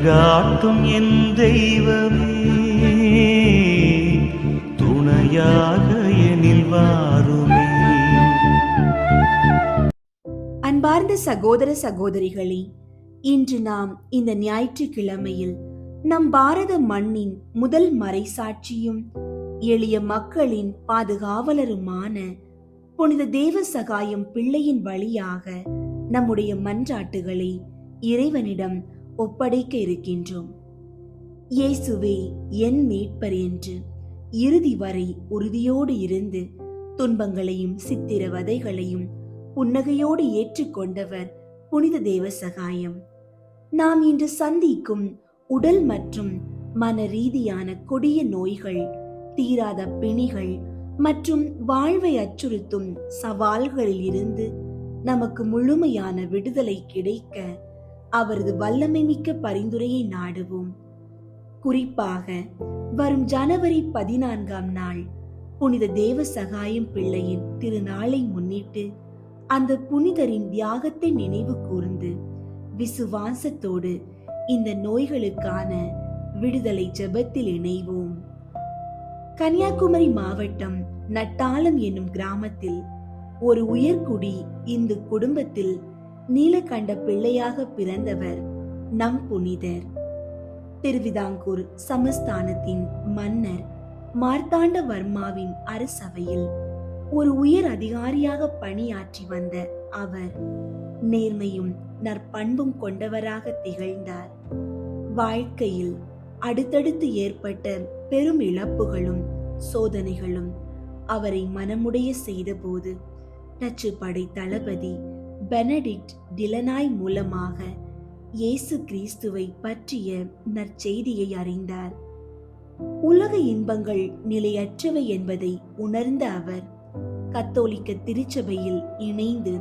வழிகாட்டும் என் தெய்வமே, துணையாக எனில் வாருமே. அன்பார்ந்த சகோதர சகோதரிகளே, இன்று நாம் இந்த ஞாயிற்றுக்கிழமையில் நம் பாரத மண்ணின் முதல் மறைசாட்சியும் எளிய மக்களின் பாதுகாவலருமான புனித தேவசகாயம் பிள்ளையின் வழியாக நம்முடைய மன்றாட்டுகளை இறைவனிடம் ஒப்படைக்க இருக்கின்றோம். இயேசுவே என் மீட்பர் என்று இறுதி வரை உறுதியோடு இருந்து துன்பங்களையும் சித்திரவதைகளையும் புன்னகையோடு ஏற்றுக்கொண்டவர் புனித தேவசகாயம். நாம் இன்று சந்திக்கும் உடல் மற்றும் மன ரீதியான கொடிய நோய்கள், தீராத பிணிகள் மற்றும் வாழ்வை அச்சுறுத்தும் சவால்களில் இருந்து நமக்கு முழுமையான விடுதலை கிடைக்க அவரது வல்லமை மிக்க பரிந்துரையை நாடுவோம். குறிப்பாக வரும் ஜனவரி 14ஆம் நாள் புனித தேவசகாயம் பிள்ளையின் திருநாளை முன்னிட்டு அந்த புனிதரின் தியாகத்தை நினைவு கூர்ந்து விசுவாசத்தோடு இந்த நோய்களுக்கான விடுதலை ஜெபத்தில் இணைவோம். கன்னியாகுமரி மாவட்டம் நட்டாலம் என்னும் கிராமத்தில் ஒரு உயர்குடி இந்து குடும்பத்தில் நீலகண்ட பிள்ளையாக பிறந்தவர் நம் புனிதர். திருவிதாங்கூர் சமஸ்தானத்தின் மன்னர் மார்த்தாண்டவர்மாவின் அரசவையில் ஒரு உயர் அதிகாரியாக பணியாற்றி வந்த அவர் நேர்மையும் நற்பண்பும் கொண்டவராக திகழ்ந்தார். வாழ்க்கையில் அடுத்தடுத்து ஏற்பட்ட பெரும் இழப்புகளும் சோதனைகளும் அவரை மனமுடைய செய்தபோது நச்சுப்படை தளபதி பெனடிக்ட் டிலனாய் மூலமாக இயேசு கிறிஸ்துவை பற்றிய நற்செய்தியை அறிந்தார். உலக இன்பங்கள் நிலையற்றவை என்பதை உணர்ந்த அவர் கத்தோலிக்க திருச்சபையில் இணைந்து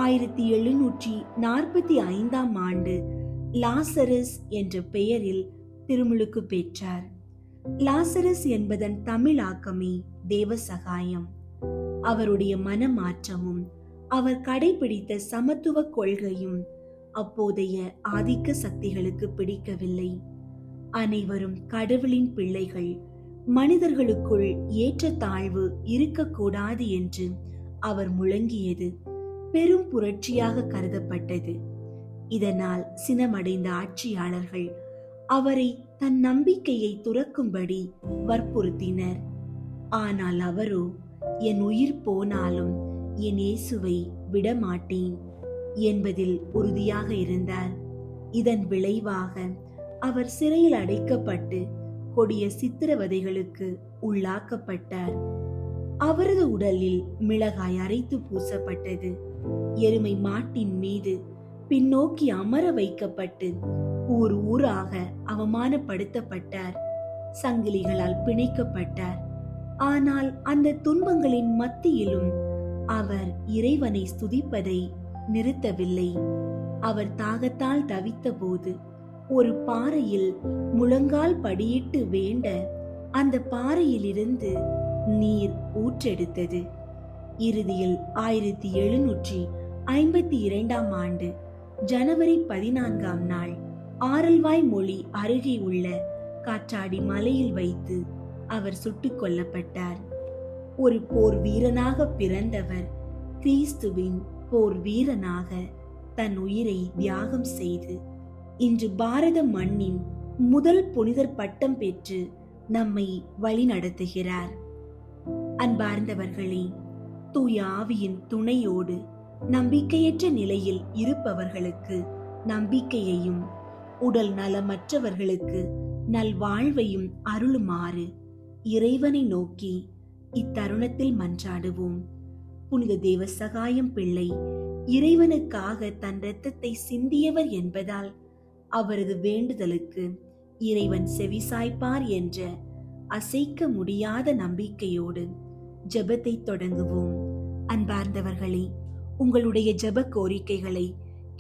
1745ஆம் ஆண்டு லாசரஸ் என்ற பெயரில் திருமுழுக்கு பெற்றார். லாசரஸ் என்பதன் தமிழாக்கமே தேவசகாயம். அவருடைய மனமாற்றமும் அவர் கடைபிடித்த சமத்துவ கொள்கையும் அப்போதைய ஆதிக்க சக்திகளுக்கு பிடிக்கவில்லை. அனைவரும் கடவுளின் பிள்ளைகள், மனிதர்களுக்குள் ஏற்றத்தாழ்வு இருக்கக்கூடாது என்று அவர் முழங்கியது பெரும் புரட்சியாக கருதப்பட்டது. இதனால் சினமடைந்த ஆட்சியாளர்கள் அவரை தன் நம்பிக்கையை துறக்கும்படி வற்புறுத்தினர். ஆனால் அவரோ, என் உயிர் போனாலும் என் இயேசுவை விடமாட்டேன் என்பதில் உறுதியாக இருந்தார். இதன் விளைவாக அவர் சிறையில் அடைக்கப்பட்டு கொடிய சித்திரவதைகளுக்கு உள்ளாக்கப்பட்டார். அவரது உடலில் மிளகாய் அரைத்து பூசப்பட்டது. எருமை மாட்டின் மீது பின்னோக்கி அமர வைக்கப்பட்டு ஊர் ஊராக அவமானப்படுத்தப்பட்டார். சங்கிலிகளால் பிணைக்கப்பட்டார். ஆனால் அந்த துன்பங்களின் மத்தியிலும் அவர் இறைவனை ஸ்துதிப்பதை நிறுத்தவில்லை. அவர் தாகத்தால் தவித்த போது ஒரு பாறையில் முழங்கால் படியிட்டு வேண்ட அந்த பாறையிலிருந்து நீர் ஊற்றெடுத்தது. இறுதியில் 1752ஆம் ஆண்டு ஜனவரி 14ஆம் நாள் ஆரல்வாய் மொழி அருகே உள்ள காற்றாடி மலையில் வைத்து அவர் சுட்டுக் கொல்லப்பட்டார். ஒரு போர் வீரனாக பிறந்தவர் கிறிஸ்துவின் போர் வீரனாக தன் உயிரை தியாகம் செய்து இன்று பாரத மண்ணின் முதல் புனிதர் பட்டம் பெற்று நம்மை வழிநடத்துகிறார். அன்பார்ந்தவர்களே, தூய ஆவியின் துணையோடு நம்பிக்கையற்ற நிலையில் இருப்பவர்களுக்கு நம்பிக்கையையும் உடல் நலமற்றவர்களுக்கு நல்வாழ்வையும் அருளுமாறு இறைவனை நோக்கி இத்தருணத்தில் மன்றாடுவோம். புனித தேவசகாயம் பிள்ளை இறைவனுக்காக தன் இரத்தத்தை சிந்தியவர் என்பதால் அவரது வேண்டுதலுக்கு இறைவன் செவிசாய்ப்பார் என்ற அசைக்க முடியாத நம்பிக்கையோடு ஜெபத்தை தொடங்குவோம். அன்பார்ந்தவர்களே, உங்களுடைய ஜெப கோரிக்கைகளை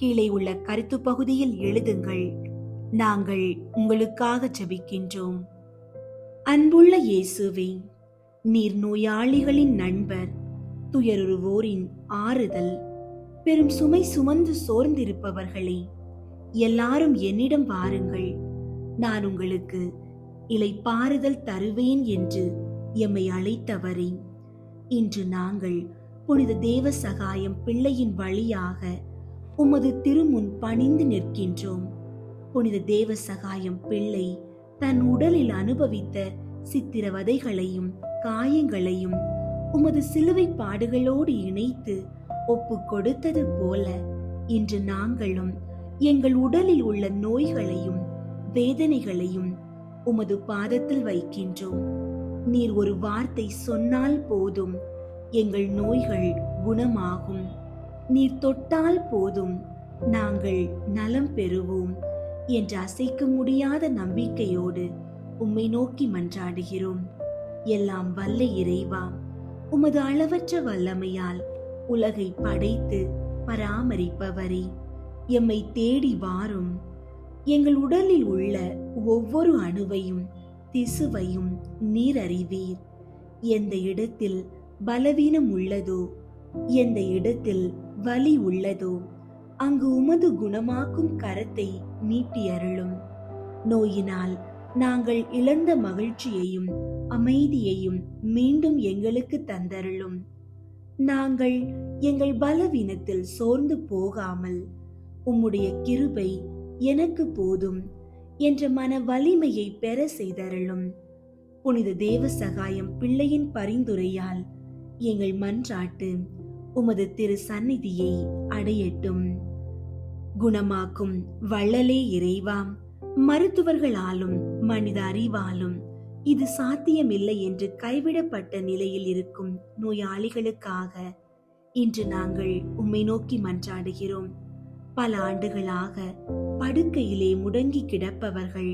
கீழே உள்ள கருத்து பகுதியில் எழுதுங்கள். நாங்கள் உங்களுக்காக ஜெபிக்கின்றோம். அன்புள்ள இயேசுவே, நீர் நோயாளிகளின் நண்பர், துயருவோரின் ஆறுதல், பெரும் சுமை சுமந்து சோர்ந்திருப்பவர்களே, எல்லாரும் என்னிடம் வாருங்கள், நான் உங்களுக்கு இளைப்பாறுதல் தருவேன் என்று எம்மை அழைத்தவரே, இன்று நாங்கள் புனித தேவ சகாயம் பிள்ளையின் வழியாக உமது திருமுன் பணிந்து நிற்கின்றோம். புனித தேவ சகாயம் பிள்ளை தன் உடலில் அனுபவித்த சித்திரவதைகளையும் காயங்களையும் உமது சிலுவை பாடுகளோடு இணைத்து ஒப்பு கொடுத்தது போல இன்று நாங்களும் எங்கள் உடலில் உள்ள நோய்களையும் வேதனைகளையும் உமது பாதத்தில் வைக்கின்றோம். நீர் ஒரு வார்த்தை சொன்னால் போதும், எங்கள் நோய்கள் குணமாகும். நீர் தொட்டால் போதும், நாங்கள் நலம் பெறுவோம் என்ற அசைக்க முடியாத நம்பிக்கையோடு உம்மை நோக்கி மன்றாடுகிறோம். எல்லாம் வல்ல இறைவா, உமது அளவற்ற வல்லமையால் உலகை படைத்து பராமரிப்பவரே, எம்மை தேடி வாரும். எங்கள் உடலில் உள்ள ஒவ்வொரு அணுவையும் திசுவையும் நீர் அறிவீர். எந்த இடத்தில் பலவீனம் உள்ளதோ, எந்த இடத்தில் வலி உள்ளதோ, அங்கு உமது குணமாக்கும் கரத்தை நீட்டி அருளும். நோயினால் நாங்கள் இழந்த மகிழ்ச்சியையும் அமைதியையும் மீண்டும் எங்களுக்கு தந்தருளும். நாங்கள் எங்கள் பலவீனத்தில் சோர்ந்து போகாமல் உம்முடைய கிருபை எனக்கு போதும் என்ற மன வலிமையை பெற செய்தருளும். புனித தேவ சகாயம் பிள்ளையின் பரிந்துரையால் எங்கள் மன்றாட்டு உமது திரு சந்நிதியை அடையட்டும். குணமாக்கும் வள்ளலே இறைவா, மருத்துவர்களாலும் மனித அறிவாலும் இது சாத்தியமில்லை என்று கைவிடப்பட்ட நிலையில் இருக்கும் நோயாளிகளுக்காக இன்று நாங்கள் உம்மை நோக்கி மன்றாடுகிறோம். பல ஆண்டுகளாக படுக்கையிலே முடங்கி கிடப்பவர்கள்,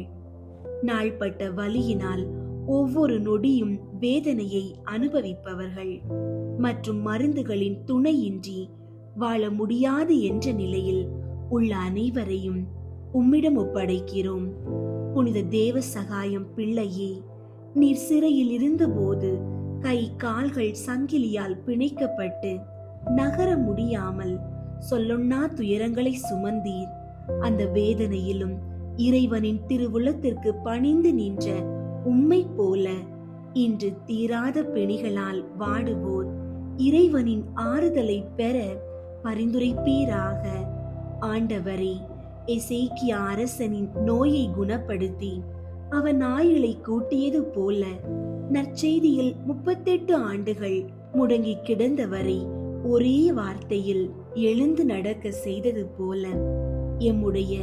நாள்பட்ட வலியினால் ஒவ்வொரு நொடியும் வேதனையை அனுபவிப்பவர்கள் மற்றும் மருந்துகளின் துணையின்றி வாழ முடியாது என்ற நிலையில் உள்ள அனைவரையும் உம்மிடம் ஒப்படைக்கிறோம். புனித தேவ சகாயம் பிள்ளையே, நீர் சிறையில் இருந்தபோது கை கால்கள் சங்கிலியால் பிணைக்கப்பட்டு நகர முடியாமல் சொல்லொண்ணா துயரங்களை சுமந்தீர். அந்த வேதனையிலும் இறைவனின் திருவுளத்திற்கு பணிந்து நின்ற உம்மை போல இன்று தீராத பிணிகளால் வாடுவோர் இறைவனின் ஆறுதலை பெற பரிந்துரைப்பீராக. ஆண்டவரே, எசேக்கியா அரசனின் நோயை குணப்படுத்தி அவன் ஆயுளை கூட்டியது போல நற்செய்தியில் 38 ஆண்டுகள் முடங்கி கிடந்தவரை ஒரே வார்த்தையில் எழுந்து நடக்க செய்தது போல எம்முடைய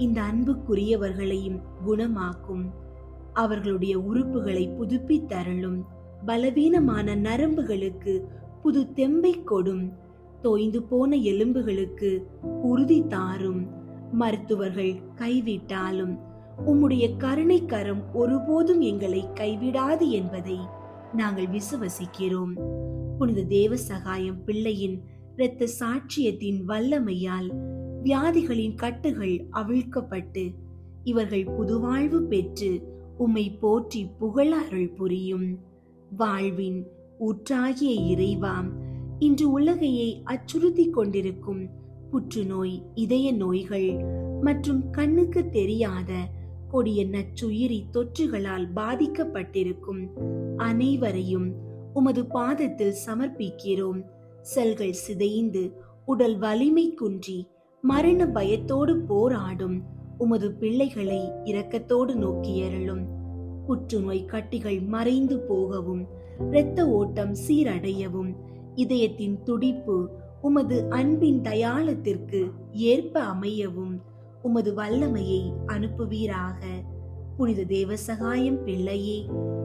இந்த அன்புக்குரியவர்களையும் குணமாக்கும். அவர்களுடைய உறுப்புகளை புதுப்பித்தருளும். பலவீனமான நரம்புகளுக்கு புது தெம்பை கொடும். தோய்ந்து போன எலும்புகளுக்கு உறுதி தாரும். மருத்துவர்கள் கைவிட்டாலும் உம்முடைய கருணை கரம் ஒருபோதும் எங்களை கைவிடாது என்பதை நாங்கள் விசுவசிக்கிறோம். புனித தேவ சகாயம் பிள்ளையின் இரத்த சாட்சியத்தின் வல்லமையால் வியாதிகளின் கட்டுகள் அவிழ்க்கப்பட்டு இவர்கள் புதுவாழ்வு பெற்று உம்மை போற்றி புகழ அருள் புரியும். வாழ்வின் ஊற்றாகிய இறைவாம், இன்று உலகையை அச்சுறுத்தி கொண்டிருக்கும் புற்றுநோய், இதய நோய்கள் மற்றும் கண்ணுக்கு தெரியாத கொடிய நச்சுயிரி தொற்றுகளால் பாதிக்கப்பட்டிருக்கும் அனைவரையும் உமது பாதத்தில் சமர்ப்பிக்கிறோம். செல்கள் சிதைந்து உடல் வலிமை குன்றி மரண பயத்தோடு போராடும் உமது பிள்ளைகளை இரக்கத்தோடு நோக்கியருளும். புற்றுநோய் கட்டிகள் மறைந்து போகவும், இரத்த ஓட்டம் சீரடையவும், இதயத்தின் துடிப்பு உமது அன்பின் தயாளத்திற்கு ஏற்ப அமையவும் உமது வல்லமையை அனுப்புவீராக. புனித தேவ சகாயம் பிள்ளையே,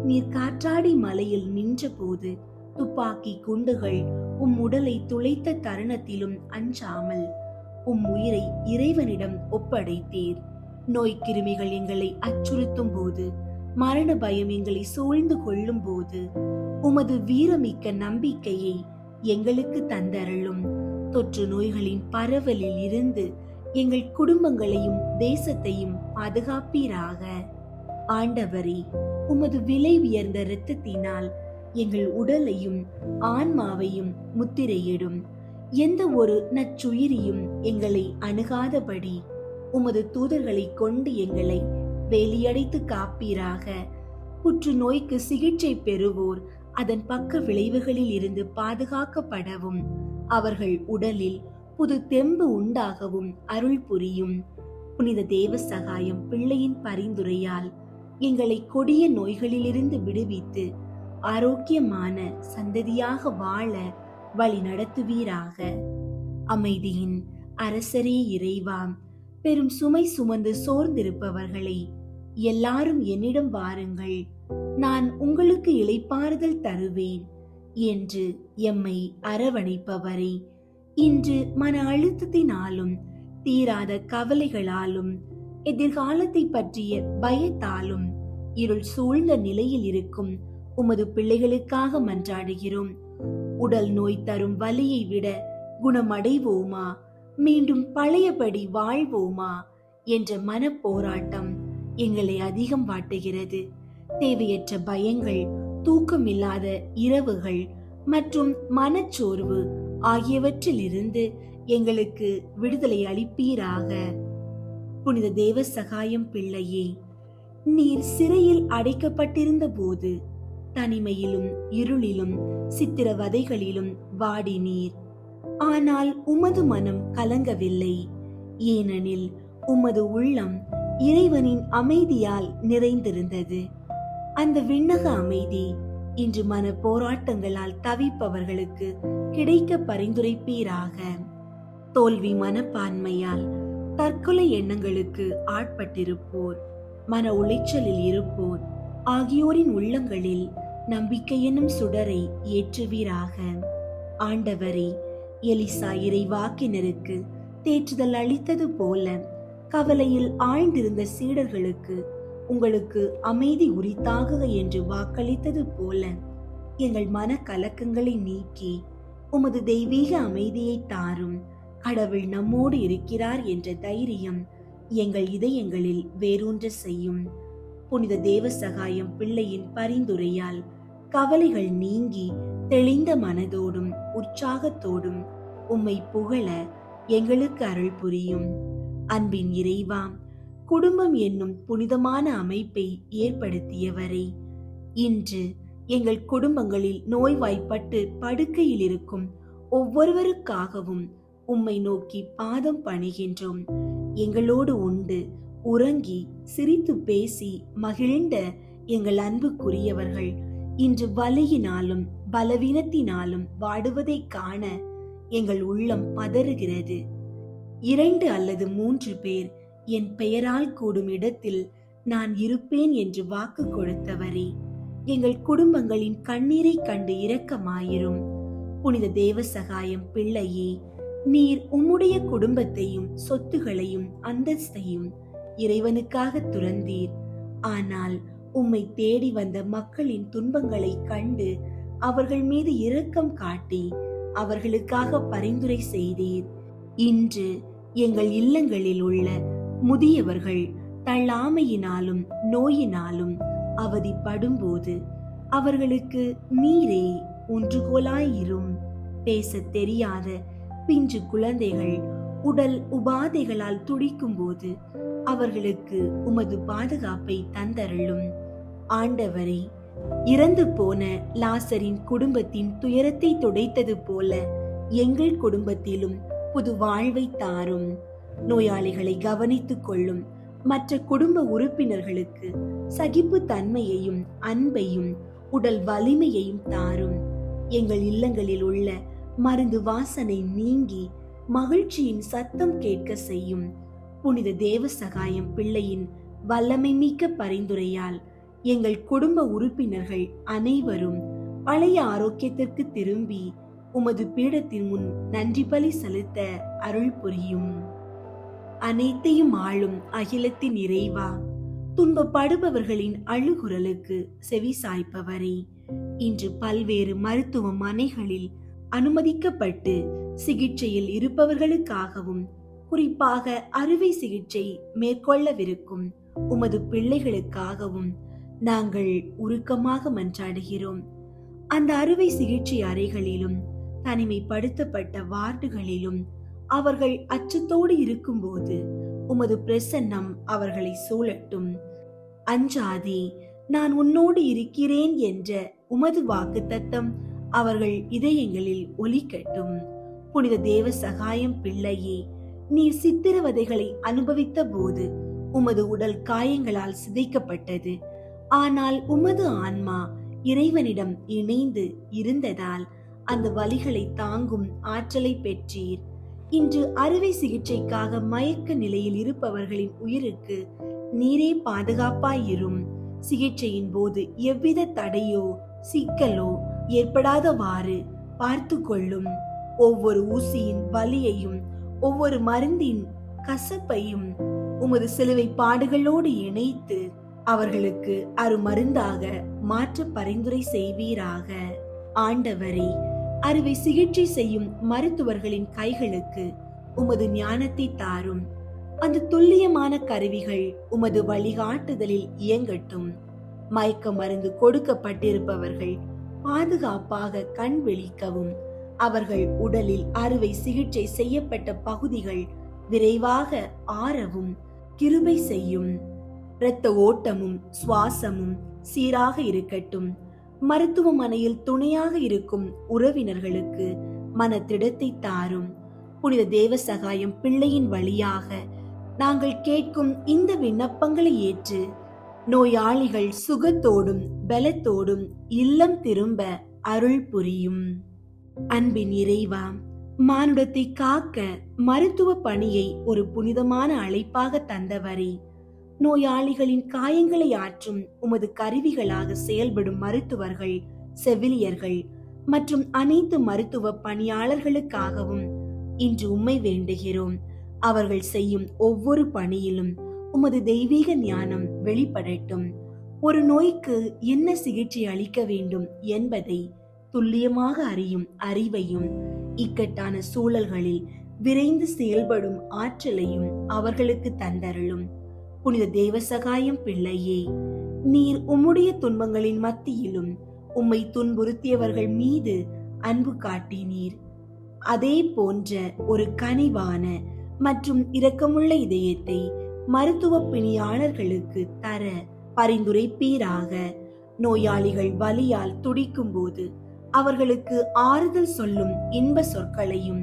நீர் காற்றாடி மலையில் நின்ற போது துப்பாக்கி குண்டுகள் உம் உடலை துளைத்த தருணத்திலும் அஞ்சாமல் உம் உயிரை இறைவனிடம் ஒப்படைத்தீர். நோய் கிருமிகள் எங்களை அச்சுறுத்தும் போது, மரண பயம் எங்களை சூழ்ந்து கொள்ளும் போது உமது வீரமிக்க நம்பிக்கையை எங்களுக்கு தந்தருளும். தொற்று நோய்களின் பரவலில் இருந்து எங்கள் குடும்பங்களையும் தேசத்தையும் பாதுகாப்பீராக. ஆண்டவரே, உமது விலை உயர்ந்த இரத்தத்தினால் எங்கள் உடலையும் ஆன்மாவையும் முத்திரையிடும். எந்த ஒரு நச்சுயிரியும் எங்களை அணுகாதபடி உமது தூதர்களை கொண்டு எங்களை வேலியடைத்து காப்பீராக. புற்றுநோய்க்கு சிகிச்சை பெறுவோர் அதன் பக்க விளைவுகளில் இருந்து பாதுகாக்கப்படவும் அவர்கள் உடலில் புது தெம்பு உண்டாகவும் அருள் புரியும். புனித தேவ சகாயம் பிள்ளையின் பரிந்துரையால் எங்களை கொடிய நோய்களிலிருந்து விடுவித்து ஆரோக்கியமான சந்ததியாக வாழ வழி நடத்துவீராக. அமைதியின் அரசரே இறைவா, பெரும் சுமை சுமந்து சோர்ந்திருப்பவர்களை எல்லாரும் என்னிடம் வாருங்கள், நான் உங்களுக்கு இளைப்பாறுதல் தருவேன் என்று எம்மை அரவணைப்பவரே, இன்று மன அழுத்தத்தினாலும் தீராத கவலைகளாலும் எதிர்காலத்தை பற்றிய பயத்தாலும் இருள் சூழ்ந்த நிலையில் இருக்கும் உமது பிள்ளைகளுக்காக மன்றாடுகிறோம். உடல் நோய் தரும் வலியை விட குணமடைவோமா, மீண்டும் பழையபடி வாழ்வோமா என்ற மன போராட்டம் எங்களை அதிகம் வாட்டுகிறது. தேவையற்ற பயங்கள், தூக்கமில்லாத இரவுகள் மற்றும் மனச்சோர்வு ஆகியவற்றிலிருந்து எங்களுக்கு விடுதலை அளிப்பீராக. புனித தேவ சகாயம் பிள்ளையே, நீர் சிறையில் அடைக்கப்பட்டிருந்த போது தனிமையிலும் இருளிலும் சித்திரவதைகளிலும் வாடினீர். ஆனால் உமது மனம் கலங்கவில்லை, ஏனெனில் உமது உள்ளம் இறைவனின் அமைதியால் நிறைந்திருந்தது. அந்த விண்ணக அமைதி இன்று மன போராட்டங்களால் தவிப்பவர்களுக்கு கிடைக்க பரிந்துரைப்பீராக. தோல்வி மனப்பான்மையால் தற்கொலை எண்ணங்களுக்கு ஆட்பட்டிருப்போர், மன உளைச்சலில் இருப்போர் ஆகியோரின் உள்ளங்களில் நம்பிக்கை என்னும் சுடரை ஏற்றுவீராக. ஆண்டவரே, எலிசா இறைவாக்கினருக்கு தேற்றுதல் அளித்தது போல கவலையில் ஆழ்ந்திருந்த சீடர்களுக்கு உங்களுக்கு அமைதி உரித்தாக என்று வாக்களித்தது போல எங்கள் மன கலக்கங்களை நீக்கி உமது தெய்வீக அமைதியை தாரும். கடவுள் நம்மோடு இருக்கிறார் என்ற தைரியம் எங்கள் இதயங்களில் வேரூன்ற செய்யும். புனித தேவ சகாயம் பிள்ளையின் பரிந்துரையால் கவலைகள் நீங்கி தெளிந்த மனதோடும் உற்சாகத்தோடும் உம்மை புகழ எங்களுக்கு அருள் புரியும். அன்பின் இறைவா, குடும்பம் என்னும் புனிதமான அமைப்பை ஏற்படுத்தியவரே, இன்று எங்கள் குடும்பங்களில் நோய்வாய்ப்பட்டு படுக்கையில் இருக்கும் ஒவ்வொருவருக்காகவும் உம்மை நோக்கி பாதம் பணிகின்றோம். எங்களோடு உண்டு உறங்கி சிரித்து பேசி மகிழ்ந்த எங்கள் அன்புக்குரியவர்கள் இன்று வலியினாலும் பலவீனத்தினாலும் வாடுவதை காண எங்கள் உள்ளம் பதறுகிறது. 2 அல்லது 3 பேர் என் பெயரால் கூடும் இடத்தில் நான் இருப்பேன் என்று வாக்கு கொடுத்தவரே, எங்கள் குடும்பங்களின் கண்ணீரை கண்டு இரக்கமாயிரும். புனித தேவ சகாயம் பிள்ளையே, நீர் உம்முடைய குடும்பத்தையும் சொத்துகளையும் அந்தஸ்தையும் இறைவனுக்காக துறந்தீர். ஆனால் உம்மை தேடி வந்த மக்களின் துன்பங்களை கண்டு அவர்கள் மீது இரக்கம் காட்டி அவர்களுக்காக பரிந்துரை செய்தீர். இன்று எங்கள் இல்லங்களில் உள்ள முதியவர்கள் தள்ளாமையினாலும் நோயினாலும் அவதிப்படும்போது அவர்களுக்கு நீரே ஒன்றுகோலாயிரும். பேசத் தெரியாத பிஞ்சு குழந்தைகள் உடல் உபாதைகளால் துடிக்கும் போது அவர்களுக்கு உமது பாதுகாப்பை தந்தருளும். ஆண்டவரே, இறந்து போன லாசரின் குடும்பத்தின் துயரத்தை துடைத்தது போல எங்கள் குடும்பத்திலும் புது வாழ்வை தாரும். நோயாளிகளை கவனித்துக் கொள்ளும் மற்ற குடும்ப உறுப்பினர்களுக்கு சகிப்பு தன்மையையும் அன்பையும் உடல் வலிமையையும் தாரும். எங்கள் இல்லங்களில் உள்ள மருந்து வாசனை நீங்கி மகிழ்ச்சியின் சத்தம் கேட்க செய்யும். புனித தேவ சகாயம் பிள்ளையின் வல்லமை மிக்க பரிந்துரையால் எங்கள் குடும்ப உறுப்பினர்கள் அனைவரும் பழைய ஆரோக்கியத்திற்கு திரும்பி உமது பீடத்தின் முன் நன்றி பலி செலுத்த அருள் புரியும். அனைத்தையும் ஆளும் அகிலத்தின் இறைவா, துன்பப்படுபவர்களின் அழுகுரலுக்கு செவி சாய்ப்பவரே, இன்று பல்வேறு மருத்துவமனைகளில் அனுமதிக்கப்பட்டு சிகிச்சையில் இருப்பவர்களுக்காகவும் குறிப்பாக அறுவை சிகிச்சை மேற்கொள்ளவிருக்கும் உமது பிள்ளைகளுக்காகவும் நாங்கள் உருக்கமாக மன்றாடுகிறோம். அந்த அறுவை சிகிச்சை அறைகளிலும் தனிமைப்படுத்தப்பட்ட வார்டுகளிலும் அவர்கள் அச்சத்தோடு இருக்கும்போது உமது பிரசன்னம் அவர்களை சூழட்டும். அஞ்சாதே, நான் உன்னோடு இருக்கிறேன் என்ற உமது வாக்குத்தத்தம் அவர்கள் இதயங்களில் ஒலிக்கட்டும். புனித தேவ சகாயம் பிள்ளையே, நீர் சித்திரவதைகளை அனுபவித்த போது உமது உடல் காயங்களால் சிதைக்கப்பட்டது. ஆனால் உமது ஆன்மா இறைவனிடம் இணைந்து இருந்ததால் அந்த வலிகளை தாங்கும் ஆற்றலை பெற்றீர். இன்று அறுவை சிகிச்சைக்காக மயக்க நிலையில் இருப்பவர்களின் உயிருக்கு நீரே பாதுகாப்பாயிரும். சிகிச்சையின் போது எவ்வித தடையோ சிக்கலோ ஏற்படாதவாறு பார்த்து கொள்ளும். ஒவ்வொரு ஊசியின் வலியையும் ஒவ்வொரு மருந்தின் கசப்பையும் உமது சிலுவை பாடுகளோடு இணைத்து அவர்களுக்கு அருமருந்தாக மாற்ற பரிந்துரை செய்வீராக. ஆண்டவரே, அறுவை சிகிச்சை செய்யும் மருத்துவர்களின் கைகளுக்கு உமது ஞானத்தை தாரும். அந்த துல்லியமான கருவிகள் உமது வழிகாட்டுதலில் இயங்கட்டும். மயக்க மருந்து கொடுக்கப்பட்டிருப்பவர்கள் பாதுகாப்பாக கண் விழிக்கவும். அவர்கள் உடலில் அறுவை சிகிச்சை செய்யப்பட்ட பகுதிகள் விரைவாக ஆறவும் கிருபை செய்யும். இரத்த ஓட்டமும் சுவாசமும் சீராக இருக்கட்டும். மருத்துவமனையில் துணையாக இருக்கும் உறவினர்களுக்கு மனத்திடத்தை தாரும். புனித தேவ சகாயம் பிள்ளையின் வழியாக நாங்கள் கேட்கும் இந்த விண்ணப்பங்களை ஏற்று நோயாளிகள் சுகத்தோடும் பலத்தோடும் இல்லம் திரும்ப அருள் புரியும். அன்பின் இறைவா, மானுடத்தை காக்க மருத்துவ பணியை ஒரு புனிதமான அழைப்பாக தந்தவரே, நோயாளிகளின் காயங்களை ஆற்றும் உமது கருவிகளாக செயல்படும் மருத்துவர்கள், செவிலியர்கள் மற்றும் அனைத்து மருத்துவ பணியாளர்களுக்காகவும் இன்று உம்மை வேண்டுகிறோம். அவர்கள் செய்யும் ஒவ்வொரு பணியிலும் உமது தெய்வீக ஞானம் வெளிப்படட்டும். ஒரு நோய்க்கு என்ன சிகிச்சை அளிக்க வேண்டும் என்பதை துல்லியமாக அறியும் அறிவையும் இக்கட்டான சூழல்களில் விரைந்து செயல்படும் ஆற்றலையும் அவர்களுக்கு தந்தருளும். புனித தேவ சகாயம் பிள்ளையே, நீர் உம்முடைய துன்பங்களின் மத்தியிலும் உம்மை துன்புறுத்தியவர்கள் மீது அன்பு காட்டினீர். அதே போன்ற ஒரு கனிவான மற்றும் இரக்கமுள்ள இதயத்தை மருத்துவ பணியாளர்களுக்கு தர பரிந்துரைப்பீராக. நோயாளிகள் வலியால் துடிக்கும் போது அவர்களுக்கு ஆறுதல் சொல்லும் இன்ப சொற்களையும்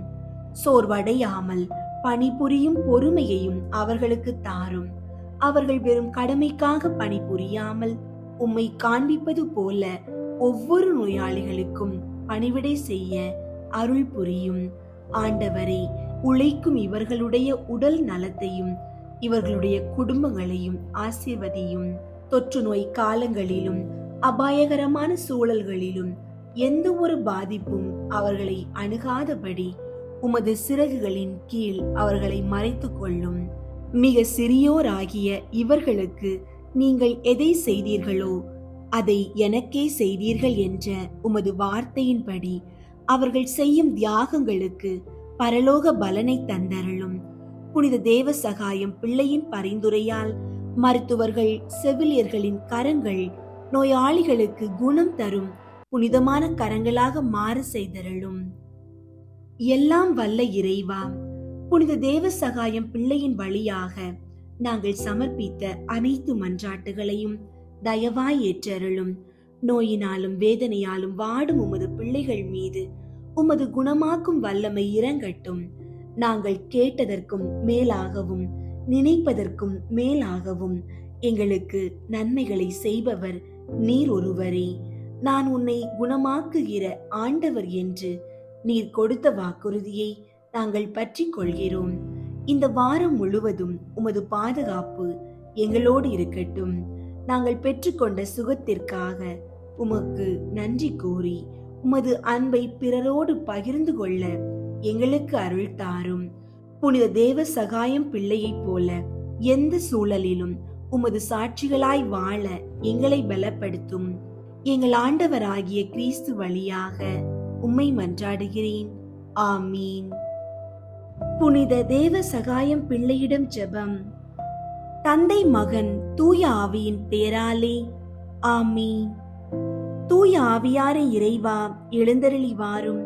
சோர்வடையாமல் பணிபுரியும் பொறுமையையும் அவர்களுக்கு தாரும். அவர்கள் வெறும் கடமைக்காக பணிபுரியாமல் உம்மை காண்பிப்பது போல ஒவ்வொரு நோயாளிகளுக்கும் பணிவிடை செய்ய அருள் புரியும். ஆண்டவரே, உழைக்கும் இவர்களுடைய உடல் நலத்தையும் இவர்களுடைய குடும்பங்களையும் ஆசீர்வதியும். தொற்று நோய் காலங்களிலும் அபாயகரமான சூழல்களிலும் எந்த ஒரு பாதிப்பும் அவர்களை அணுகாதபடி உமது சிறகுகளின் கீழ் அவர்களை மறைத்துக் கொள்ளும். மிக சிறியோராகிய இவர்களுக்கு நீங்கள் எதை செய்தீர்களோ அதை எனக்கே செய்தீர்கள் என்ற உமது வார்த்தையின்படி அவர்கள் செய்யும் தியாகங்களுக்கு பரலோக பலனை தந்தருளும். புனித தேவ சகாயம் பிள்ளையின் பரிந்துரையால் மருத்துவர்கள், செவிலியர்களின் கரங்கள் நோயாளிகளுக்கு குணம் தரும் புனிதமான கரங்களாக மாற செய்தருளும். எல்லாம் வல்ல இறைவா, புனித தேவ சகாயம் பிள்ளையின் வழியாக நாங்கள் சமர்ப்பித்த அனைத்து மன்றாட்டுகளையும் தயவாய் ஏற்றருளும். நோயினாலும் வேதனையாலும் வாடும் உமது பிள்ளைகள் மீது உமது குணமாக்கும் வல்லமை இறங்கட்டும். நாங்கள் கேட்டதற்கும் மேலாகவும் நினைப்பதற்கும் மேலாகவும் எங்களுக்கு நன்மைகளை செய்பவர் நீர் ஒருவரே. நான் உன்னை குணமாக்குகிற ஆண்டவர் என்று நீர் கொடுத்த வாக்குறுதியை நாங்கள் பற்றி கொள்கிறோம். இந்த வாரம் முழுவதும் உமது பாதுகாப்பு எங்களோடு இருக்கட்டும். நாங்கள் பெற்றுக்கொண்ட சுகத்திற்காக உமக்கு நன்றி கூறி உமது அன்பை பிறரோடு பகிர்ந்து கொள்ள எங்களுக்கு அருள் தாரும். புனித தேவ சகாயம் பிள்ளையைப் போல எந்த சூழலிலும் உமது சாட்சிகளாய் வாழ எங்களை பலப்படுத்தும். எங்கள் ஆண்டவராகிய கிறிஸ்து வழியாக உம்மை மன்றாடுகிறேன். ஆமீன். புனித தேவ சகாயம் பிள்ளையிடம் ஜெபம். தந்தை, மகன், தூய ஆவியின் பெயராலே ஆமீன். தூய ஆவியாரை இறைவா, எழுந்தருளி வாரும்.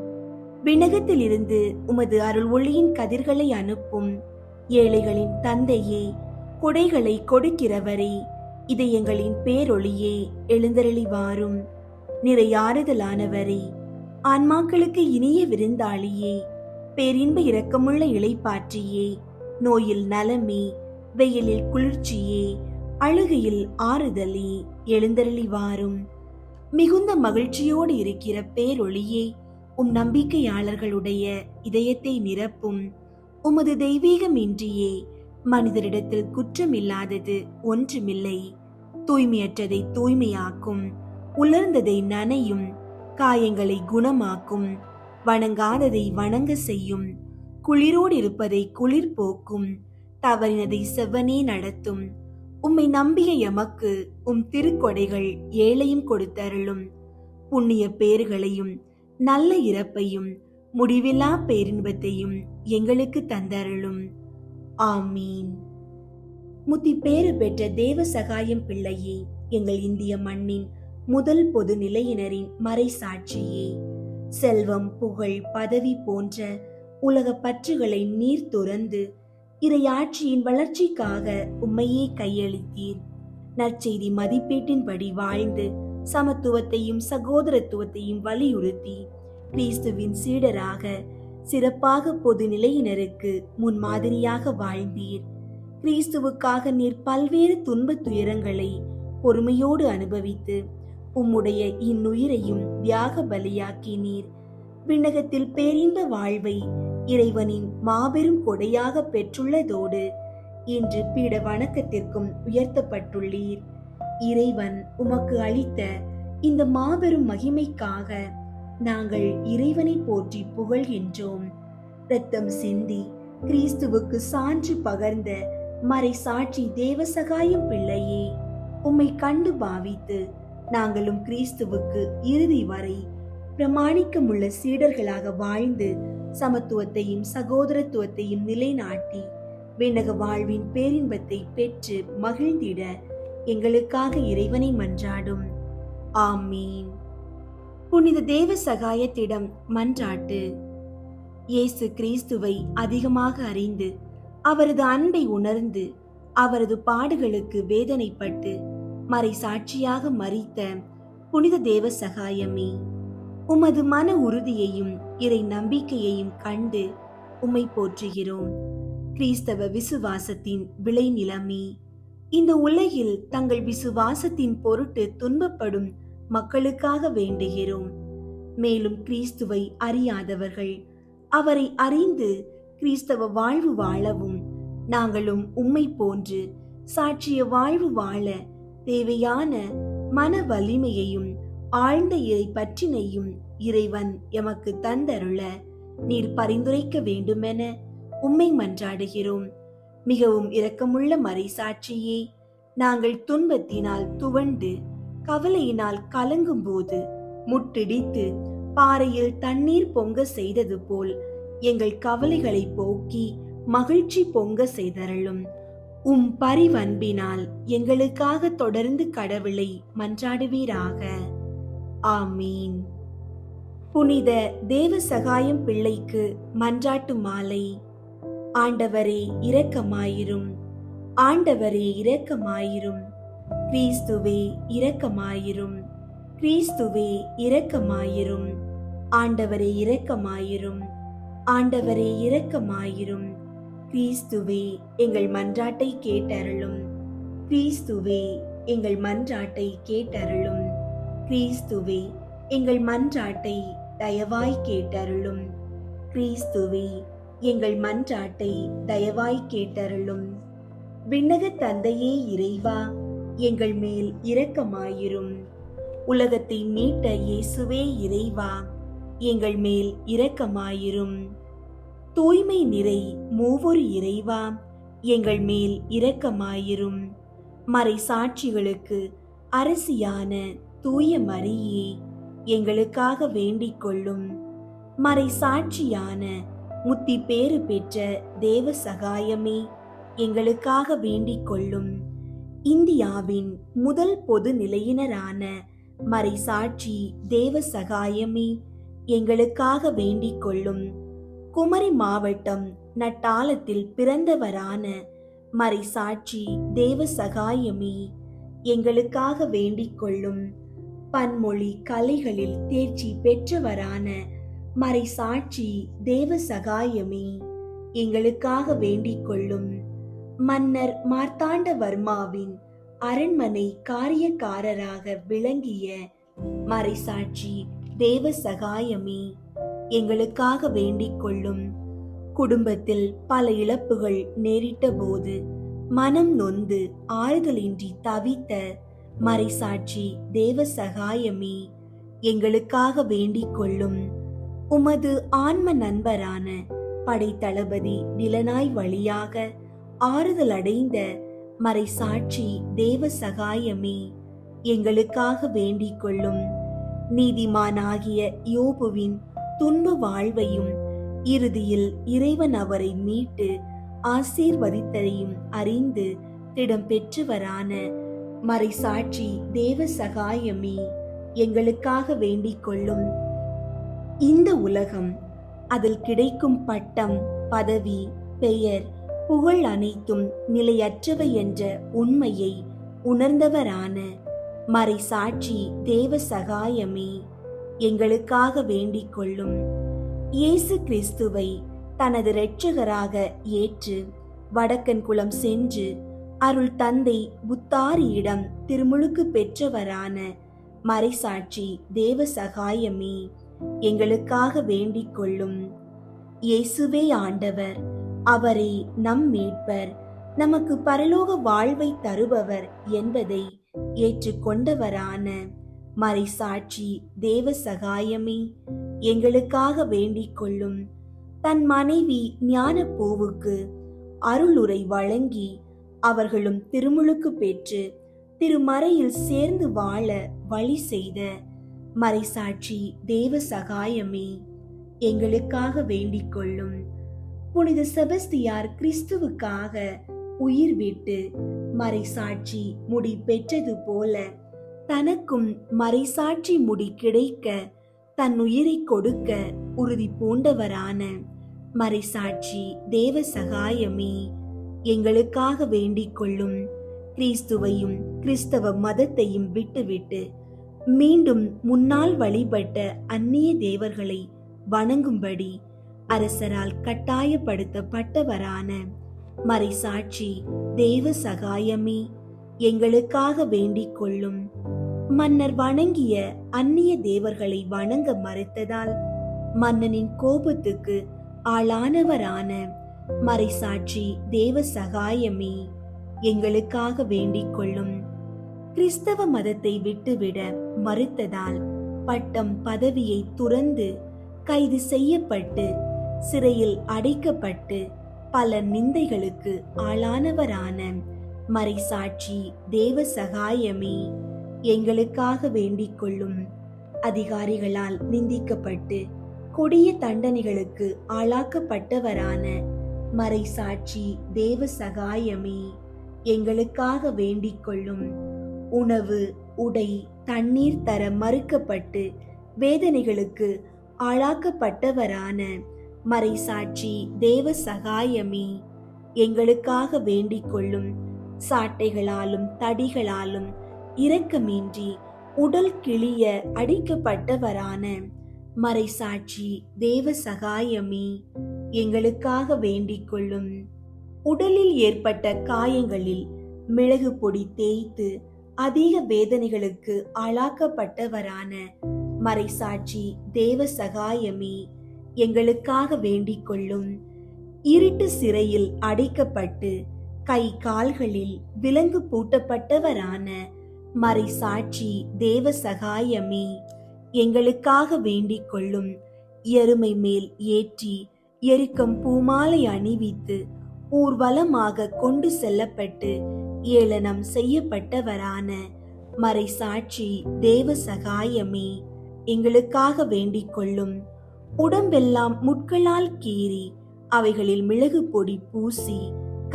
விண்ணகத்திலிருந்து உமது அருள் ஒளியின் கதிர்களை அனுப்பும் ஏழைகளின் தந்தையே, கொடைகளை கொடுக்கிறவரே, இதயங்களின் பேரொளியே, எழுந்தருளி வாரும். நிறையாறுதலானவரே, ஆன்மாக்களுக்கு இனிய விருந்தாளியே, பேரின்ப இரக்கமுள்ள இளைப்பாற்றியே, நோயில் நலமே, வெயிலில் குளிர்ச்சியே, அழுகையில் ஆறுதலே, எழுந்தருளி வாரும். மிகுந்த மகிழ்ச்சியோடு இருக்கிற பேரொளியே, நம்பிக்கையாளர்களுடைய இதயத்தை நிரப்பும். உமது தெய்வீகமின்றியே மனிதரிடத்தில் குற்றமில்லாதது ஒன்றுமில்லை. தூய்மையற்றதை தூய்மையாக்கும், உலர்ந்ததை நனையும், காயங்களை குணமாக்கும், வணங்காததை வணங்க செய்யும், குளிரோடு இருப்பதை குளிர் போக்கும், தவறினதை செவ்வனே நடத்தும். உம்மை நம்பிய எமக்கு திருக்கொடைகள் ஏழையும் கொடுத்தருளும். புண்ணிய பேறுகளையும் நல்ல இறப்பையும் முடிவில்லா பேரின்பத்தையும் எங்களுக்கு தந்தருளும். ஆமீன். முத்தி பேறு பெற்ற தேவ சகாயம் பிள்ளையே, எங்கள் இந்திய மண்ணின் முதல் பொது நிலையினரின் மறை சாட்சியே, செல்வம், புகழ், பதவி போன்ற உலக பற்றுகளை நீர் துறந்து இறையாட்சியின் வளர்ச்சிக்காக உம்மையே கையளித்தீர். நற்செய்தி மதிப்பீட்டின்படி வாழ்ந்து சமத்துவத்தையும் சகோதரத்துவத்தையும் வலியுறுத்தி கிறிஸ்துவின் சீடராக சிறப்பாக பொது நிலையினருக்கு முன்மாதிரியாக வாழ்ந்தீர். கிறிஸ்துவுக்காக நீர் பல்வேறு துன்பத் துயரங்களை பொறுமையோடு அனுபவித்து உம்முடைய இன்னுயிரையும் தியாக பலியாக்கினீர். விண்ணகத்தில் பேரின்ப வாழ்வை இறைவனின் மாபெரும் கொடையாக பெற்றுள்ளதோடு இன்று பீட வணக்கத்திற்கும் உயர்த்தப்பட்டுள்ளீர். இறைவன் உமக்கு அளித்த இந்த மாபெரும் மகிமைக்காக நாங்கள் இறைவனை போற்றி புகழ்கின்றோம். இரத்தம் சிந்தி கிறிஸ்துவுக்கு சான்று பகர்ந்த மறை சாட்சி தேவசகாயம் பிள்ளையே, உம்மை கண்டு பாவித்து நாங்களும் கிறிஸ்துவுக்கு இறுதி வரை பிரமாணிக்கமுள்ள சீடர்களாக வாழ்ந்து சமத்துவத்தையும் சகோதரத்துவத்தையும் நிலைநாட்டி விண்ணக வாழ்வின் பேரின்பத்தை பெற்று மகிழ்ந்திட எங்களுக்காக இறைவனை மன்றாடும். ஆமீன். புனித தேவ சகாயத்திடம் மன்றாட்டு. இயேசு கிறிஸ்துவை அதிகமாக அறிந்து அவரது அன்பை உணர்ந்து அவரது பாடுகளுக்கு வேதனைப்பட்டு மறை சாட்சியாக மரித்த புனித தேவ சகாயமே, உமது மன உறுதியையும் இறை நம்பிக்கையையும் கண்டு உம்மை போற்றுகிறோம். கிறிஸ்தவ விசுவாசத்தின் விளை நிலமே, இந்த உலகில் தங்கள் விசுவாசத்தின் பொருட்டு துன்பப்படும் மக்களுக்காக வேண்டுகிறோம். மேலும் கிறிஸ்துவை அறியாதவர்கள் அவரை அறிந்து கிறிஸ்தவ வாழ்வு வாழவும் நாங்களும் உம்மை போன்று சாட்சிய வாழ்வு வாழ தேவையான மன வலிமையையும் ஆழ்ந்த இறை பற்றினையும் இறைவன் எமக்கு தந்தருள நீர் பரிந்துரைக்க வேண்டுமென உம்மை மன்றாடுகிறோம். மிகவும் இரக்கமுள்ள மறை சாட்சியே, நாங்கள் துன்பத்தினால் துவண்டு கவலையினால் கலங்கும் போது முட்டிடித்து பாறையில் தண்ணீர் பொங்க செய்தது போல் எங்கள் கவலைகளை போக்கி மகிழ்ச்சி பொங்க செய்தருளும். பரிவன்பினால் எங்களுக்காக தொடர்ந்து கடவுளை மன்றாடுவீராக. ஆமீன். புனித தேவ சகாயம் பிள்ளைக்கு மன்றாட்டு மாலை. ஆண்டவரே இரக்கமாயிரும், ஆண்டவரே இரக்கமாயிரும், கிறிஸ்துவே இரக்கமாயிரும், கிறிஸ்துவே இரக்கமாயிரும், ஆண்டவரே இரக்கமாயிரும், ஆண்டவரே இரக்கமாயிரும், கிறிஸ்துவே எங்கள் மன்றாட்டை கேட்டருளும், கிறிஸ்துவே எங்கள் மன்றாட்டை கேட்டருளும், கிறிஸ்துவே எங்கள் மன்றாட்டை தயவாய் கேட்டருளும், கிறிஸ்துவே எங்கள் மன்றாட்டை தயவாய் கேட்டருளும். விண்ணக தந்தையே இறைவா, எங்கள் மேல் இரக்கமாயிரும். உலகத்தை மீட்ட இயேசுவே இறைவா, எங்கள் மேல் இரக்கமாயிரும். தூய்மை நிறை மூவொரு இறைவா, எங்கள் மேல் இரக்கமாயிரும். மறை சாட்சிகளுக்கு அரசியான தூய மரியே, எங்களுக்காக வேண்டிக் கொள்ளும். மறை சாட்சியான முத்தி பேறு பெற்ற தேவ சகாயமே, எங்களுக்காக வேண்டிக் கொள்ளும். இந்தியாவின் முதல் பொது நிலையினரான மறை சாட்சி தேவ சகாயமே, எங்களுக்காக வேண்டிக் கொள்ளும். குமரி மாவட்டம் நட்டாலத்தில் பிறந்தவரான மறைசாட்சி தேவ சகாயமே, எங்களுக்காக வேண்டிக் கொள்ளும். பன்மொழி கலைகளில் தேர்ச்சி பெற்றவரான மறைசாட்சி தேவ சகாயமே, எங்களுக்காக வேண்டிக் கொள்ளும். மன்னர் மார்த்தாண்டவர்மாவின் அரண்மனை காரியக்காரராக விளங்கிய மறைசாட்சி தேவ சகாயமே, எங்களுக்காக வேண்டிக் கொள்ளும். குடும்பத்தில் பல இழப்புகள் நேரிட்ட போது மனம் நொந்து ஆறுதலின்றி தவித்த மறைசாட்சி தேவ சகாயமே, எங்களுக்காக வேண்டிக் கொள்ளும். உமது ஆன்ம நண்பரான படைத்தளபதி டிலனாய் வழியாக ஆறுதல் அடைந்த மறைசாட்சி தேவ சகாயமே, எங்களுக்காக வேண்டிக் கொள்ளும். நீதிமானாகிய யோபுவின் துன்ப வாழ்வையும் இறுதியில் இறைவன் அவரை மீட்டு ஆசீர்வதித்ததையும் அறிந்து திடம் பெற்றவரான மறைசாட்சி தேவ சகாயமே, எங்களுக்காக வேண்டிக் கொள்ளும். இந்த உலகம், அதில் கிடைக்கும் பட்டம், பதவி, பெயர், புகழ் அனைத்தும் நிலையற்றவை என்ற உண்மையை உணர்ந்தவரான மறைசாட்சி தேவ சகாயமே, எங்களுக்காக வேண்டிக் கொள்ளும். இயேசு கிறிஸ்துவை தனது இரட்சகராக ஏற்று வடக்கன்குளம் சென்று அருள் தந்தை புத்தாரியிடம் திருமுழுக்கு பெற்றவரான மறைசாட்சி தேவ சகாயமே, எங்களுக்காக வேண்டிக் கொள்ளும். இயேசுவே ஆண்டவர், அவரே நம் மீட்பர், நமக்கு பரலோக வாழ்வை தருபவர் என்பதை ஏற்றுக்கொண்டவரான மறைசாட்சி தேவ சகாயமே, எங்களுக்காக வேண்டிக் கொள்ளும். தன் மனைவி ஞானப்பூவுக்கு அருளுரை வழங்கி அவர்களும் திருமுழுக்கு பெற்று திருமறையில் சேர்ந்து வாழ வழி செய்த மறைசாட்சி தேவ சகாயமே, எங்களுக்காக வேண்டிக் கொள்ளும். புனித செபஸ்தியார் கிறிஸ்துவுக்காக உயிர் விட்டு மறைசாட்சி முடி பெற்றது போல தனக்கும் மறைசாட்சி முடி கிடைக்க தன் உயிரை கொடுக்க உறுதி பூண்டவரான மறைசாட்சி தேவ சகாயமே, எங்களுக்காக வேண்டிக் கொள்ளும். கிறிஸ்துவையும் கிறிஸ்தவ மதத்தையும் விட்டுவிட்டு மீண்டும் முன்னால் வழிபட்ட அந்நிய தேவர்களை வணங்கும்படி அரசரால் கட்டாயப்படுத்தப்பட்டவரான மறைசாட்சி தேவ சகாயமே, எங்களுக்காக வேண்டிக் கொள்ளும். மன்னர் வணங்கிய அந்நிய தேவர்களை வணங்க மறுத்ததால் மன்னனின் கோபத்துக்கு ஆளானவரான மறைசாட்சி தேவ சகாயமே, எங்களுக்காக வேண்டிக் கொள்ளும். கிறிஸ்தவ மதத்தை விட்டுவிட மறுத்ததால் பட்டம் பதவியை துறந்து கைது செய்யப்பட்டு சிறையில் அடைக்கப்பட்டு பல நிந்தைகளுக்கு ஆளானவரான மறைசாட்சி தேவ சகாயமே, எங்களுக்காக வேண்டிக் கொள்ளும். அதிகாரிகளால் நிந்திக்கப்பட்டு கொடிய தண்டனைகளுக்கு ஆளாக்கப்பட்டவரான மறைசாட்சி தேவ சகாயமே, எங்களுக்காக வேண்டிக் கொள்ளும். உணவு, உடை, தண்ணீர் தர மறுக்கப்பட்டு வேதனைகளுக்கு ஆளாக்கப்பட்டவரான மறைசாட்சி தேவ சகாயமே, எங்களுக்காக வேண்டிக் கொள்ளும். சாட்டைகளாலும் தடிகளாலும் இரக்கமின்றி உடல் கிழிய அடிக்கப்பட்டவரான மறைசாட்சி தேவ சகாயமே, எங்களுக்காக வேண்டிக் கொள்ளும். உடலில் ஏற்பட்ட காயங்களில் மிளகு பொடி தேய்த்து அதிக வேதனைகளுக்கு ஆளாக்கப்பட்டவரான மறைசாட்சி தேவ சகாயமே, எங்களுக்காக வேண்டிக் கொள்ளும். இருட்டு சிறையில் அடைக்கப்பட்டு கை கால்களில் விலங்கு பூட்டப்பட்டவரான மறைசாட்சி தேவ சகாயமே, எங்களுக்காக வேண்டிக் கொள்ளும். எருமை மேல் ஏற்றி எருக்கம் பூமாலை அணிவித்து ஊர்வலமாக கொண்டு செல்லப்பட்டு ஏளனம் செய்யப்பட்டவரான மறைசாட்சி தேவ சகாயமே, எங்களுக்காக வேண்டிக் கொள்ளும். உடம்பெல்லாம் முட்களால் கீறி அவைகளில் மிளகு பொடி பூசி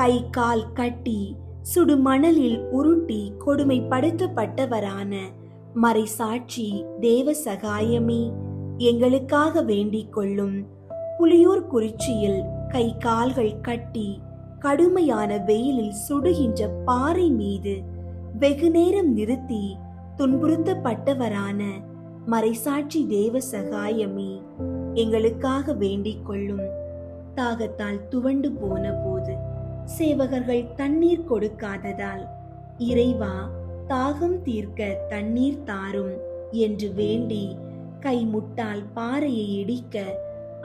கை கால் கட்டி சுடுமணலில் உருட்டி கொடுமைப்படுத்தப்பட்டவரான மறைசாட்சி தேவ சகாயமே, எங்களுக்காக வேண்டிக் கொள்ளும். புலியூர் குறிச்சியில் கை கால்கள் கட்டி கடுமையான வெயிலில் சுடுகின்ற பாறை மீது வெகுநேரம் நிறுத்தி துன்புறுத்தப்பட்டவரான மறைசாட்சி தேவ சகாயமே, எங்களுக்காக வேண்டிக் கொள்ளும். தாகத்தால் துவண்டு போன போது சேவகர்கள் தண்ணீர் கொடுக்காததால், இறைவா தாகம் தீர்க்க தண்ணீர் தாரும் என்று வேண்டி கைமுட்டால் பாறையை இடிக்க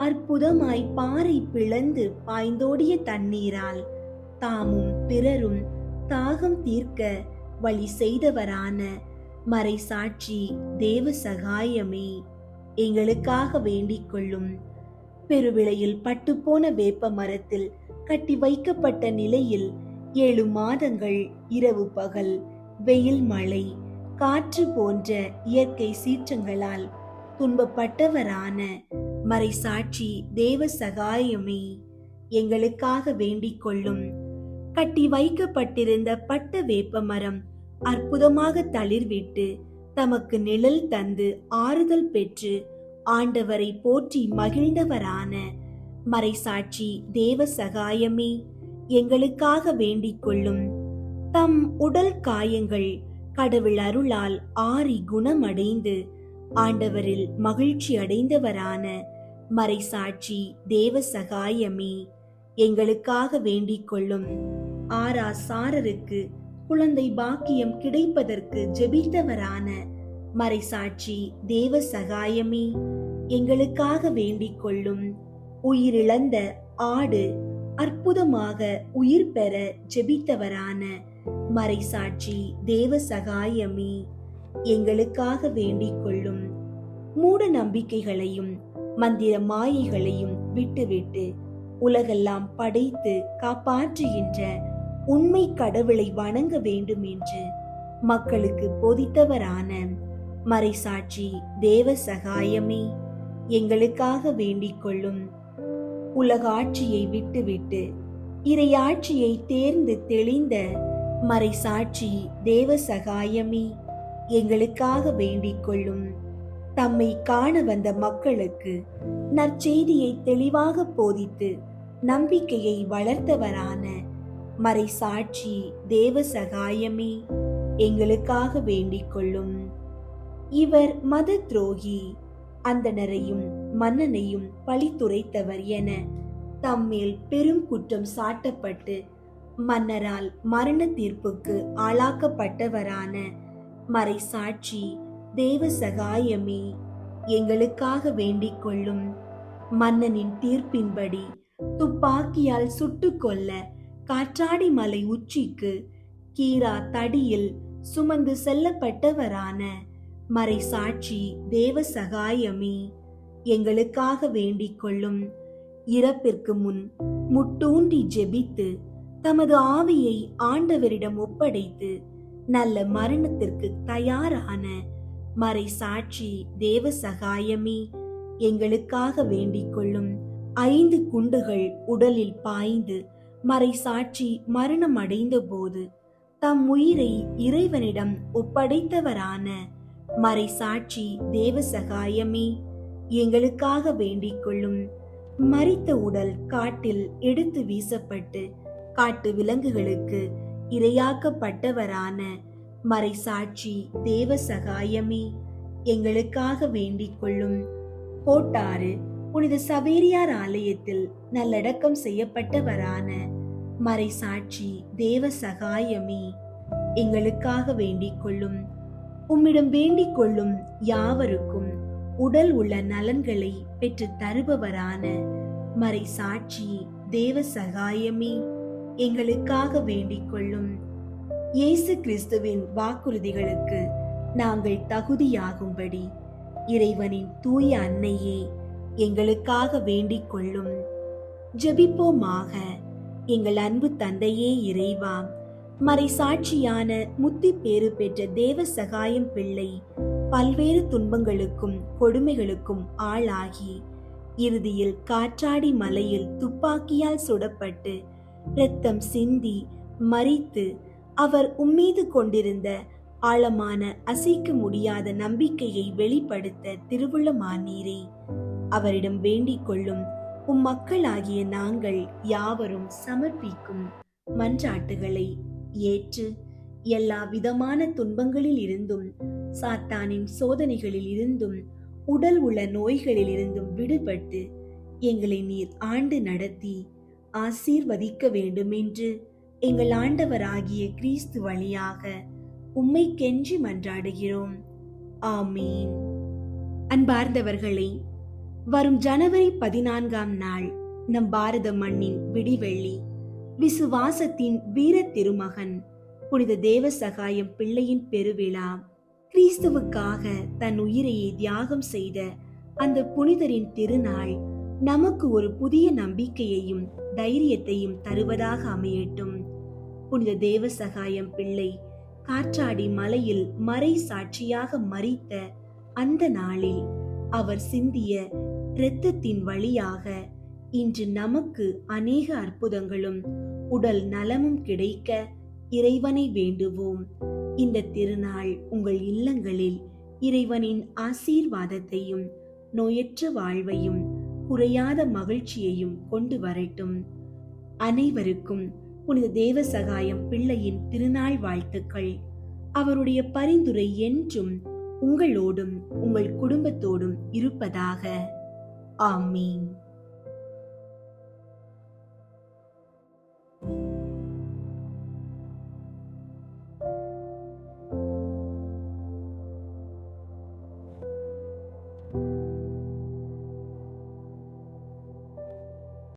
அற்புதமாய் பாறை பிளந்து பாய்ந்தோடிய தண்ணீரால் தாமும் பிறரும் தாகம் தீர்க்க வழி செய்தவரான மறைசாட்சி தேவ சகாயமே, எங்களுக்காக வேண்டிக் கொள்ளும். பெருவிளையில் பட்டுப்போன வேப்ப மரத்தில் கட்டி வைக்கப்பட்ட நிலையில் 7 மாதங்கள் இரவு பகல் வெயில் மழை காற்று போன்ற இயற்கை சீற்றங்களால் துன்பப்பட்டவரான மறைசாட்சி தேவ சகாயமே, எங்களுக்காக வேண்டிக் கொள்ளும். கட்டி வைக்கப்பட்டிருந்த பட்ட வேப்ப மரம் அற்புதமாக தளிர்விட்டு தமக்கு நிழல் தந்து ஆறுதல் பெற்று ஆண்டவரை போற்றி மகிழ்ந்தவரான மறைசாட்சி தேவ சகாயமே, எங்களுக்காக வேண்டிக் கொள்ளும். தம் உடல் காயங்கள் கடவுள் அருளால் ஆறி குணமடைந்து ஆண்டவரில் மகிழ்ச்சி அடைந்தவரான மறைசாட்சி தேவ சகாயமே, எங்களுக்காக வேண்டிக் கொள்ளும். ஆராசாரருக்கு குழந்தை பாக்கியம் கிடைப்பதற்கு ஜெபித்தவரான மறைசாட்சி தேவ சகாயமே, எங்களுக்காக வேண்டிக் கொள்ளும். உயிரிழந்த ஆடு அற்புதமாக உயிர் பெற ஜெபித்தவரான மறைசாட்சி தேவ சகாயமே, எங்களுக்காக வேண்டிக் கொள்ளும். மூட நம்பிக்கைகளையும் மந்திர மாயைகளையும் விட்டுவிட்டு உலகெல்லாம் படைத்து காப்பாற்றுகின்ற உண்மை கடவுளை வணங்க வேண்டும் என்று மக்களுக்கு போதித்தவரான மறைசாட்சி தேவ சகாயமே, எங்களுக்காக வேண்டிக் கொள்ளும். உலக ஆட்சியை விட்டுவிட்டு இறையாட்சியை தேர்ந்து தெளிந்த மறைசாட்சி தேவ சகாயமே, எங்களுக்காக வேண்டிக் கொள்ளும். தம்மை காண வந்த மக்களுக்கு நற்செய்தியை தெளிவாக போதித்து நம்பிக்கையை வளர்த்தவரான மறைசாட்சி தேவ சகாயமே, எங்களுக்காக வேண்டிக் கொள்ளும். இவர் மத துரோகி, அந்தணரையும் மன்னனையும் பழித்துரைத்தவர் என தம்மேல் பெரும் குற்றம் சாட்டப்பட்டு மன்னரால் மரண தீர்ப்புக்கு ஆளாக்கப்பட்டவரான மறைசாட்சி தேவ சகாயமே, எங்களுக்காக வேண்டிக் கொள்ளும். மன்னனின் தீர்ப்பின்படி துப்பாக்கியால் சுட்டுக் கொல்ல காற்றாடி மலை உச்சிக்கு கீரா தடியில் சுமந்து செல்லப்பட்டவரான மறைசாட்சி தேவ சகாயமே, எங்களுக்காக வேண்டிக் கொள்ளும். இறப்பிற்கு முன் முட்டூண்டி ஜெபித்து தமது ஆவியை ஆண்டவரிடம் ஒப்படைத்து நல்ல மரணத்திற்கு தயாரான மறைசாட்சி தேவ சகாயமே, எங்களுக்காக வேண்டிக் கொள்ளும். 5 குண்டுகள் உடலில் பாய்ந்து மறைசாட்சி மரணம் அடைந்த போது தம் உயிரை இறைவனிடம் ஒப்படைத்தவரான மறைசாட்சி தேவ சகாயமே, எங்களுக்காக வேண்டிக் கொள்ளும். மரித்த உடல் காட்டில் எடுத்து வீசப்பட்டு காட்டு விலங்குகளுக்கு இரையாக்கப்பட்டவரான மறைசாட்சி தேவ சகாயமே, எங்களுக்காக வேண்டிக் கொள்ளும். கோட்டாறு புனித சவேரியார் ஆலயத்தில் நல்லடக்கம் செய்யப்பட்டவரான மறைசாட்சி தேவ சகாயமே, எங்களுக்காக வேண்டிக் கொள்ளும். உம்மிடம் வேண்டிக் கொள்ளும் யாவருக்கும் உடல் உள்ள நலன்களை பெற்று தருபவரான மறைசாட்சி தேவ சகாயமே, எங்களுக்காக வேண்டிக் கொள்ளும். இயேசு கிறிஸ்துவின் வாக்குறுதிகளுக்கு நாங்கள் தகுதியாகும்படி இறைவனின் தூய அன்னையே, எங்களுக்காக வேண்டிக் கொள்ளும். ஜெபிப்போமாக. எங்கள் அன்பு தந்தையே இறைவா, மறைசாட்சியான முத்தி பேறு பெற்ற தேவ சகாயம் பிள்ளை பல்வேறு துன்பங்களுக்கும் கொடுமைகளுக்கும் ஆளாகி இறுதியில் காற்றாடி மலையில் துப்பாக்கியால் சுடப்பட்டு இரத்தம் சிந்தி மரித்து அவர் உம்மீது கொண்டிருந்த ஆழமான அசைக்க முடியாத நம்பிக்கையை வெளிப்படுத்த திருவுளமானீரே. அவரிடம் வேண்டிக் கொள்ளும் மக்களாகிய நாங்கள் யாவரும் சமர்ப்பிக்கும் மன்றாட்டுகளை ஏற்று எல்லா விதமான துன்பங்களில் இருந்தும், சாத்தானின் சோதனைகளில் இருந்தும், உடல் உள்ள நோய்களில் இருந்தும் விடுபட்டு எங்களை நீர் ஆண்டு நடத்தி ஆசீர்வதிக்க வேண்டும் என்று எங்கள் ஆண்டவராகிய கிறிஸ்து வழியாக உம்மை கெஞ்சி மன்றாடுகிறோம். ஆமீன். அன்பார்ந்தவர்களே, வரும் ஜனவரி 14ஆம் நாள் நம் பாரத மண்ணின் விடிவெள்ளி, விசுவாசத்தின் வீர திருமகன் புனித தேவசகாயம் பிள்ளையின் பெருவிழா. கிறிஸ்துவுக்காக தன் உயிரையை தியாகம் செய்த அந்த புனிதரின் திருநாள் நமக்கு ஒரு புதிய நம்பிக்கையையும் தைரியத்தையும் தருவதாக அமையட்டும். புனித தேவசகாயம் பிள்ளை காற்றாடி மலையில் மறை சாட்சியாக மரித்த அந்த நாளில் அவர் சிந்திய இரத்தத்தின் வழியாக இன்று நமக்கு அநேக அற்புதங்களும் உடல் நலமும் கிடைக்க இறைவனை வேண்டுவோம். இந்த திருநாள் உங்கள் இல்லங்களில் இறைவனின் ஆசீர்வாதத்தையும் நோயற்ற வாழ்வையும் குறையாத மகிழ்ச்சியையும் கொண்டு வரட்டும். அனைவருக்கும் புனித தேவசகாயம் பிள்ளையின் திருநாள் வாழ்த்துக்கள். அவருடைய பரிந்துரை என்றும் உங்களோடும் உங்கள் குடும்பத்தோடும் இருப்பதாக. ஆமீன்.